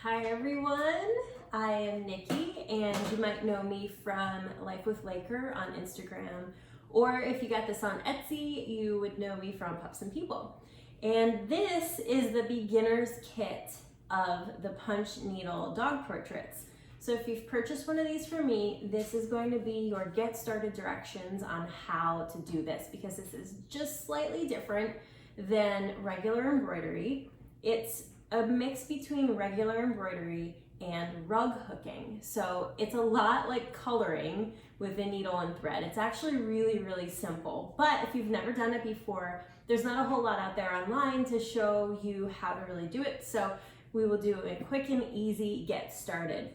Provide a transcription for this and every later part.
Hi everyone, I am Nikki and you might know me from Life with Laker on Instagram, or if you got this on Etsy, you would know me from Pups and People. And this is the beginner's kit of the punch needle dog portraits. So if you've purchased one of these from me, this is going to be your get started directions on how to do this, because this is just slightly different than regular embroidery. It's a mix between regular embroidery and rug hooking. So it's a lot like coloring with a needle and thread. It's actually really simple. But if you've never done it before, there's not a whole lot out there online to show you how to really do it. So we will do a quick and easy get started.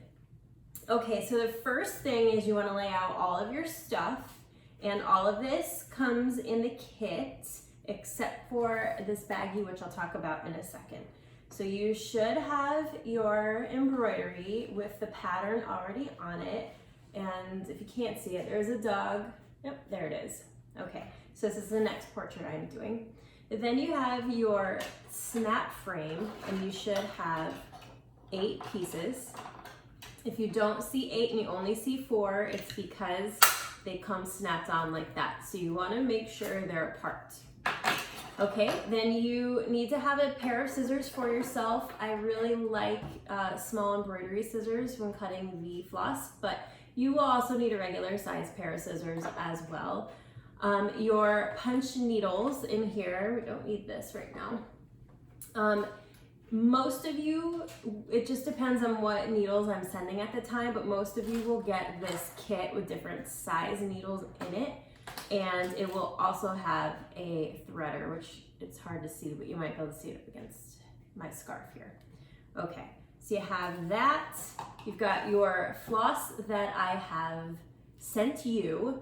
Okay, so the first thing is you want to lay out all of your stuff, and all of this comes in the kit except for this baggie, which I'll talk about in a second. So you should have your embroidery with the pattern already on it. And if you can't see it, there's a dog. Yep, there it is. Okay, so this is the next portrait I'm doing. Then you have your snap frame, and you should have 8 pieces. If you don't see 8 and you only see 4, it's because they come snapped on like that. So you want to make sure they're apart. Okay, then you need to have a pair of scissors for yourself. I really like small embroidery scissors when cutting the floss, but you will also need a regular size pair of scissors as well. Your punch needles in here, we don't need this right now. Most of you, it just depends on what needles I'm sending at the time, but most of you will get this kit with different size needles in it. And it will also have a threader, which it's hard to see, but you might be able to see it up against my scarf here. Okay, so you have that. You've got your floss that I have sent you.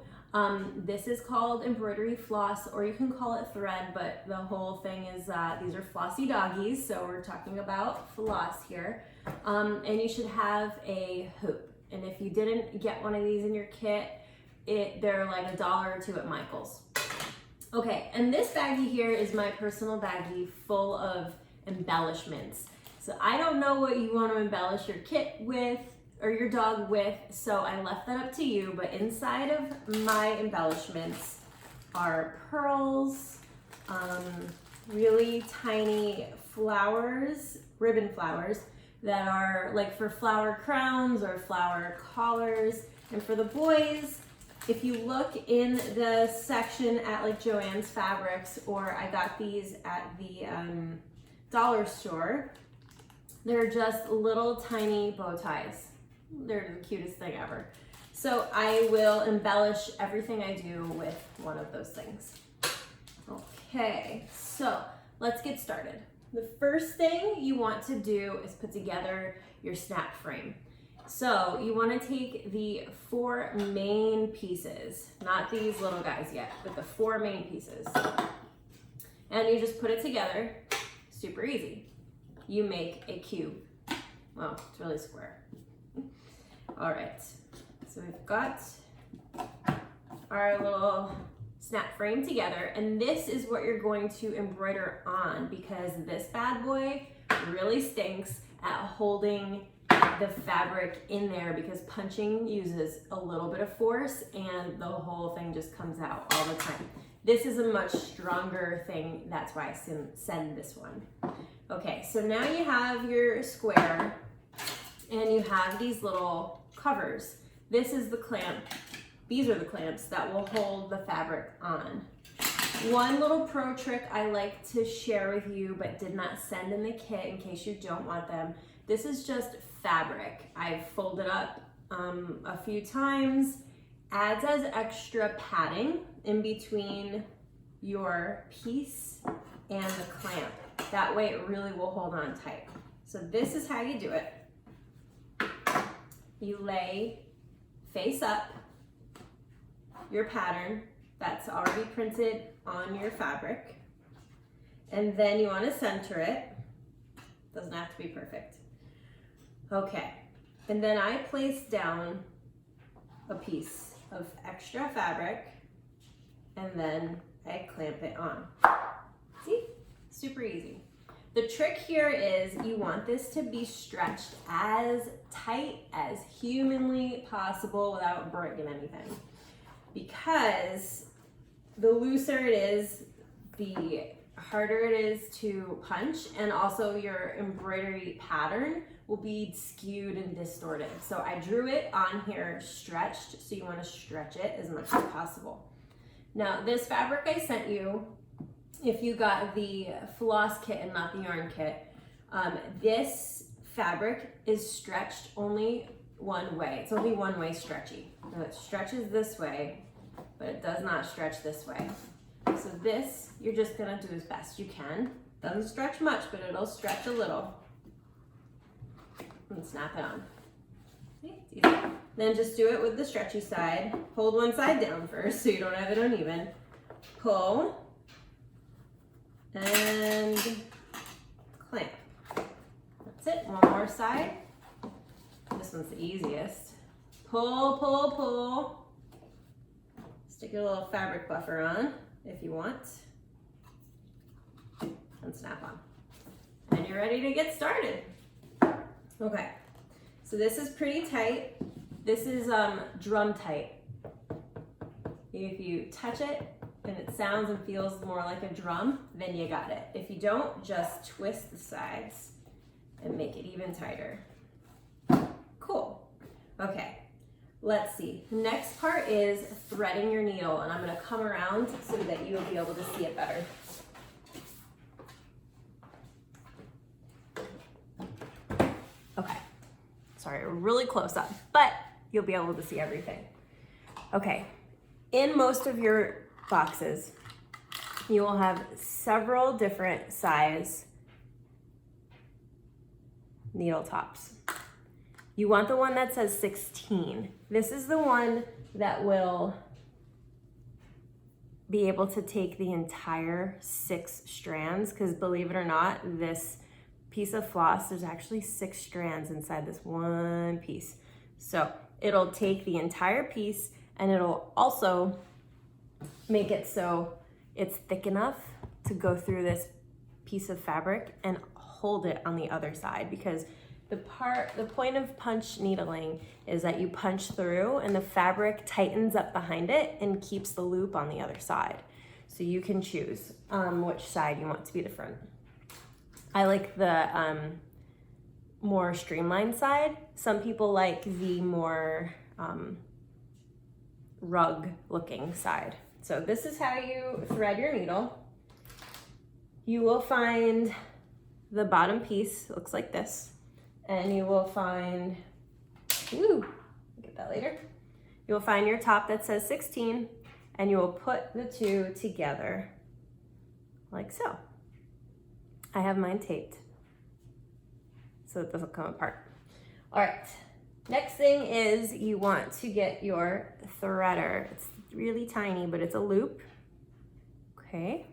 This is called embroidery floss, or you can call it thread, but the whole thing is these are flossy doggies, so we're talking about floss here. And you should have a hoop. And if you didn't get one of these in your kit, they're like $1 or $2 at Michael's. Okay, and this baggie here is my personal baggie full of embellishments. So I don't know what you want to embellish your kit with or your dog with, so I left that up to you, but inside of my embellishments are pearls, really tiny flowers, ribbon flowers that are like for flower crowns or flower collars. And for the boys, if you look in the section at like Joann's Fabrics, or I got these at the dollar store, they're just little tiny bow ties. They're the cutest thing ever. So I will embellish everything I do with one of those things. Okay, so let's get started. The first thing you want to do is put together your snap frame. So you want to take the 4 main pieces, not these little guys yet, but the 4 main pieces. And you just put it together, super easy. You make a cube. Well, it's really square. All right, so we've got our little snap frame together, and this is what you're going to embroider on, because this bad boy really stinks at holding the fabric in there, because punching uses a little bit of force and the whole thing just comes out all the time. This is a much stronger thing, that's why I send this one. Okay, so now you have your square and you have these little covers. This is the clamp. These are the clamps that will hold the fabric on. One little pro trick I like to share with you, but did not send in the kit in case you don't want them. This is just fabric. I've folded up a few times, adds as extra padding in between your piece and the clamp. That way it really will hold on tight. So this is how you do it. You lay face up your pattern that's already printed on your fabric, and then you want to center it. Doesn't have to be perfect. Okay, and then I place down a piece of extra fabric, and then I clamp it on. See? Super easy. The trick here is you want this to be stretched as tight as humanly possible without breaking anything. Because the looser it is, the harder it is to punch, and also your embroidery pattern will be skewed and distorted. So I drew it on here stretched, so you want to stretch it as much as possible. Now this fabric I sent you, if you got the floss kit and not the yarn kit, this fabric is stretched only one way. It's only one way stretchy. So it stretches this way, but it does not stretch this way. So this, you're just gonna do as best you can. Doesn't stretch much, but it'll stretch a little. And snap it on. Okay, it's easy. Then just do it with the stretchy side. Hold one side down first so you don't have it uneven. Pull. And clamp. That's it, one more side. This one's the easiest. Pull, pull, pull. Stick your little fabric buffer on if you want. And snap on. And you're ready to get started. Okay, so this is pretty tight. This is drum tight. If you touch it, and it sounds and feels more like a drum, then you got it. If you don't, just twist the sides and make it even tighter. Cool. Okay, let's see. Next part is threading your needle, and I'm gonna come around so that you'll be able to see it better. Okay, sorry, really close up, but you'll be able to see everything. Okay, in most of your boxes, you will have several different size needle tops. You want the one that says 16. This is the one that will be able to take the entire 6 strands, because believe it or not, this piece of floss, there's actually 6 strands inside this one piece. So it'll take the entire piece, and it'll also make it so it's thick enough to go through this piece of fabric and hold it on the other side, because the point of punch needling is that you punch through and the fabric tightens up behind it and keeps the loop on the other side. So you can choose which side you want to be the front. I like the more streamlined side. Some people like the more rug looking side. So this is how you thread your needle. You will find the bottom piece, looks like this, and you will find, ooh, get that later. You will find your top that says 16, and you will put the two together like so. I have mine taped so it doesn't come apart. All right, next thing is you want to get your threader. It's really tiny, but it's a loop, okay?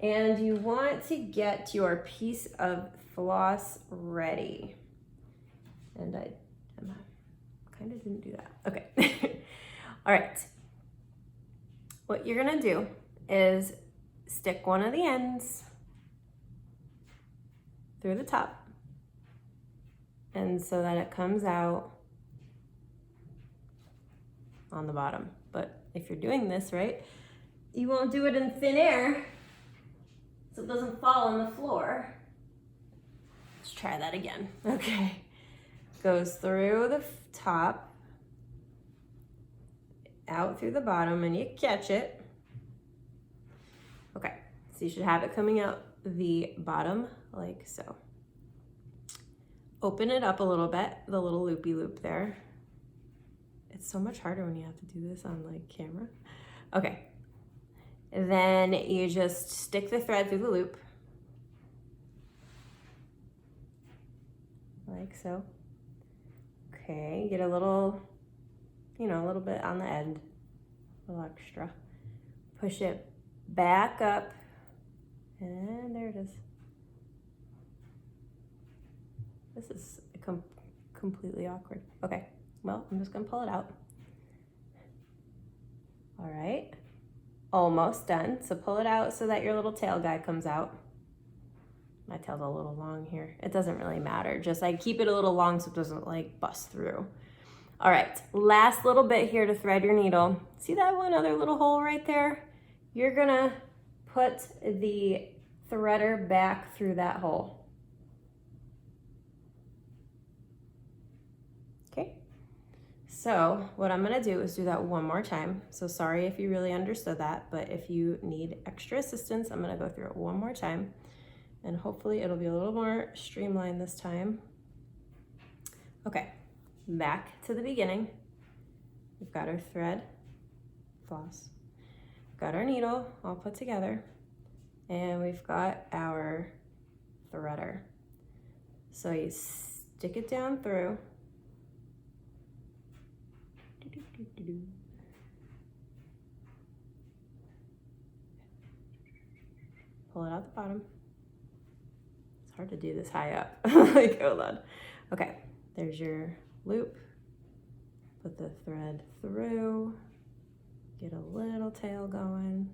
And you want to get your piece of floss ready. And I kind of didn't do that. Okay. All right. What you're gonna do is stick one of the ends through the top, and so that it comes out on the bottom. But if you're doing this right, you won't do it in thin air so it doesn't fall on the floor. Let's try that again. Okay. Goes through the top, out through the bottom, and you catch it. Okay, so you should have it coming out the bottom like so. Open it up a little bit, the little loopy loop there. It's so much harder when you have to do this on like camera. Okay, then you just stick the thread through the loop like so. Okay, get a little, a little bit on the end, a little extra. Push it back up, and there it is. This is completely awkward. Okay, well, I'm just gonna pull it out. All right, almost done. So pull it out so that your little tail guy comes out. My tail's a little long here. It doesn't really matter. Just I keep it a little long so it doesn't like bust through. All right, last little bit here to thread your needle. See that one other little hole right there? You're gonna put the threader back through that hole. Okay, so what I'm gonna do is do that one more time. So sorry if you really understood that, but if you need extra assistance, I'm gonna go through it one more time, and hopefully it'll be a little more streamlined this time. Okay, back to the beginning. We've got our thread, floss, got our needle all put together, and we've got our threader. So you stick it down through. Pull it out the bottom. It's hard to do this high up. Like, hold on. Okay, there's your loop. Put the thread through. Get a little tail going.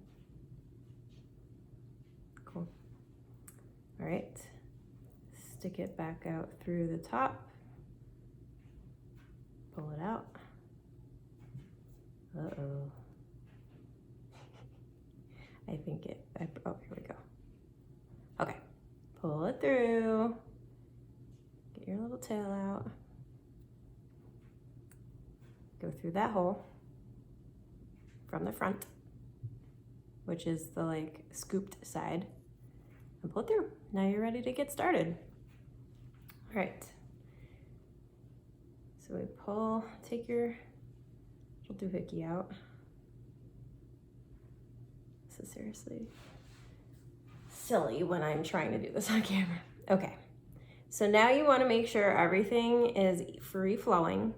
Cool. All right. Stick it back out through the top. Pull it out. Uh-oh. I think oh, here we go. Okay. Pull it through. Get your little tail out. Go through that hole from the front, which is the like scooped side, and pull it through. Now you're ready to get started. All right. So we pull, take your little doohickey out. This is seriously silly when I'm trying to do this on camera. Okay. So now you want to make sure everything is free flowing.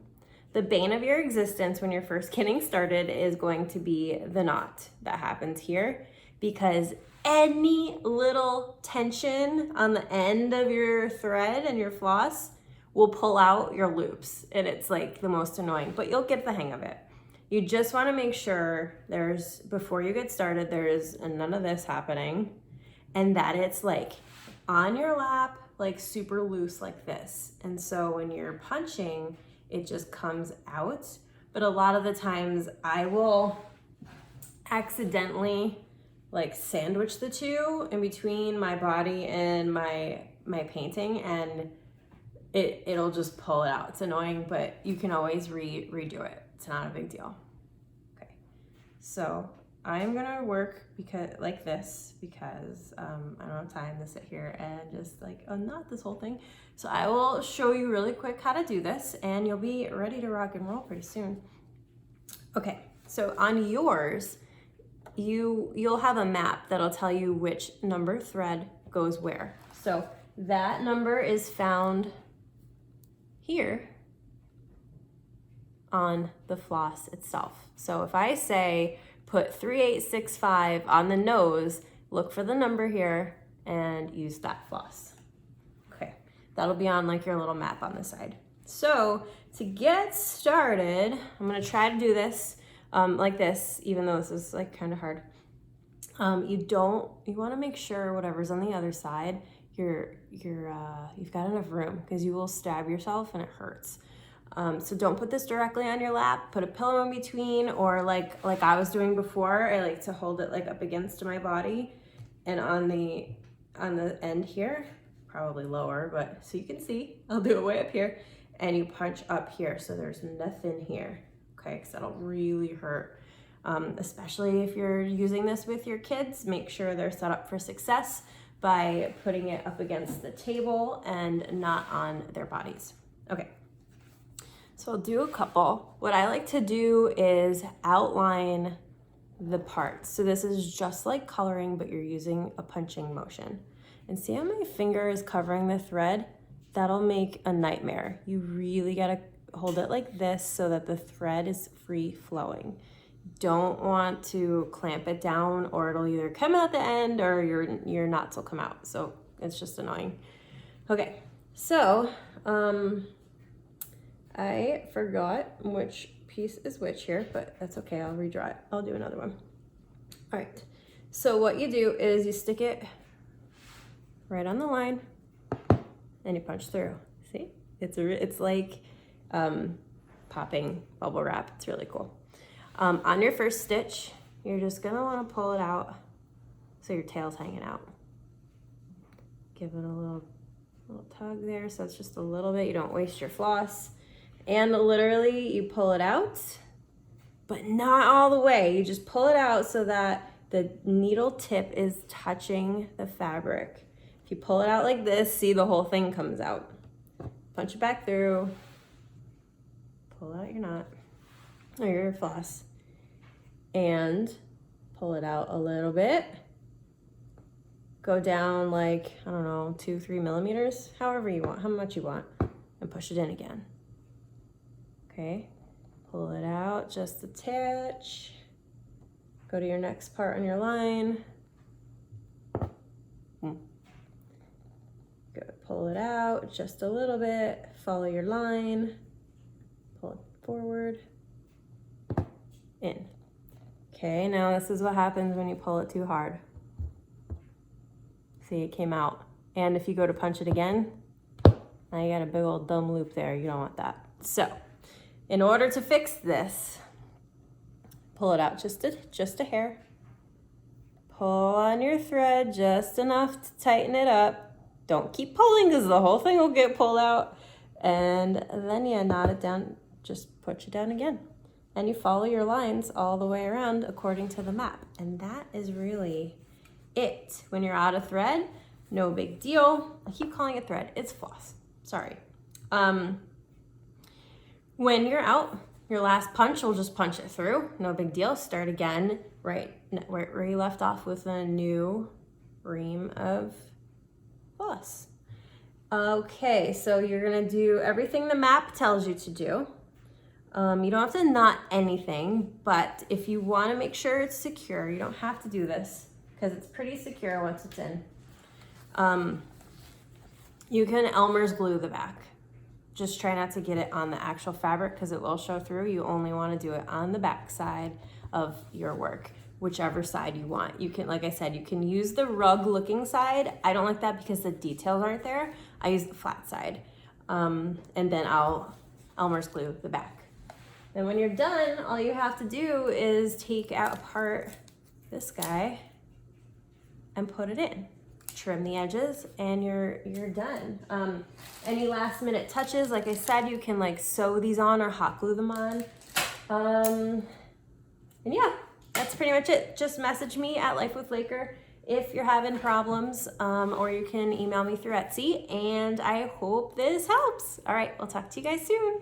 The bane of your existence when you're first getting started is going to be the knot that happens here, because any little tension on the end of your thread and your floss will pull out your loops, and it's like the most annoying, but you'll get the hang of it. You just want to make sure before you get started, there's none of this happening, and that it's like on your lap, like super loose like this. And so when you're punching, it just comes out. But a lot of the times I will accidentally like sandwich the two in between my body and my painting, and it'll just pull it out. It's annoying, but you can always redo it. It's not a big deal. Okay, so I'm gonna work like this because I don't have time to sit here and just like unknot this whole thing. So I will show you really quick how to do this, and you'll be ready to rock and roll pretty soon. Okay, so on yours, you'll have a map that'll tell you which number thread goes where. So that number is found here on the floss itself. So if I say put 3865 on the nose, look for the number here and use that floss. Okay, that'll be on like your little map on the side. So to get started, I'm gonna try to do this like this, even though this is like kind of hard. You wanna make sure whatever's on the other side, you've got enough room, because you will stab yourself and it hurts. So don't put this directly on your lap. Put a pillow in between, or like I was doing before, I like to hold it like up against my body, and on the end here, probably lower, but so you can see, I'll do it way up here, and you punch up here so there's nothing here, okay? Because that'll really hurt. Especially if you're using this with your kids, make sure they're set up for success by putting it up against the table and not on their bodies. Okay. So I'll do a couple. What I like to do is outline the parts. So this is just like coloring, but you're using a punching motion. And see how my finger is covering the thread? That'll make a nightmare. You really gotta hold it like this so that the thread is free flowing. Don't want to clamp it down, or it'll either come out the end or your knots will come out. So it's just annoying. Okay, so I forgot which piece is which here, but that's okay, I'll redraw it. I'll do another one. All right, so what you do is you stick it right on the line, and you punch through. See? It's like popping bubble wrap. It's really cool. On your first stitch, you're just gonna wanna pull it out so your tail's hanging out. Give it a little tug there, so it's just a little bit. You don't waste your floss. And literally, you pull it out, but not all the way. You just pull it out so that the needle tip is touching the fabric. If you pull it out like this, see, the whole thing comes out. Punch it back through. Pull out your knot, or your floss, and pull it out a little bit. Go down like, I don't know, 2-3 millimeters, however you want, how much you want, and push it in again. Okay, pull it out just a touch. Go to your next part on your line. Good, pull it out just a little bit, follow your line, pull it forward, in. Okay, now this is what happens when you pull it too hard. See, it came out. And if you go to punch it again, now you got a big old dumb loop there. You don't want that. So, in order to fix this, pull it out just a hair. Pull on your thread just enough to tighten it up. Don't keep pulling because the whole thing will get pulled out. And then you knot it down, just push it down again. And you follow your lines all the way around according to the map. And that is really it. When you're out of thread, no big deal. I keep calling it thread, it's floss, sorry. When you're out, your last punch, will just punch it through, no big deal. Start again, right where you left off with a new ream of floss. Okay, so you're gonna do everything the map tells you to do. You don't have to knot anything, but if you wanna make sure it's secure, you don't have to do this because it's pretty secure once it's in. You can Elmer's glue the back. Just try not to get it on the actual fabric because it will show through. You only want to do it on the back side of your work, whichever side you want. You can, like I said, you can use the rug looking side. I don't like that because the details aren't there. I use the flat side. And then I'll Elmer's glue the back. And when you're done, all you have to do is take apart this guy and put it in. Trim the edges and you're done. Any last minute touches, like I said, you can like sew these on or hot glue them on. And yeah, that's pretty much it. Just message me at Life with Laker if you're having problems, or you can email me through Etsy, and I hope this helps. All right, we'll talk to you guys soon.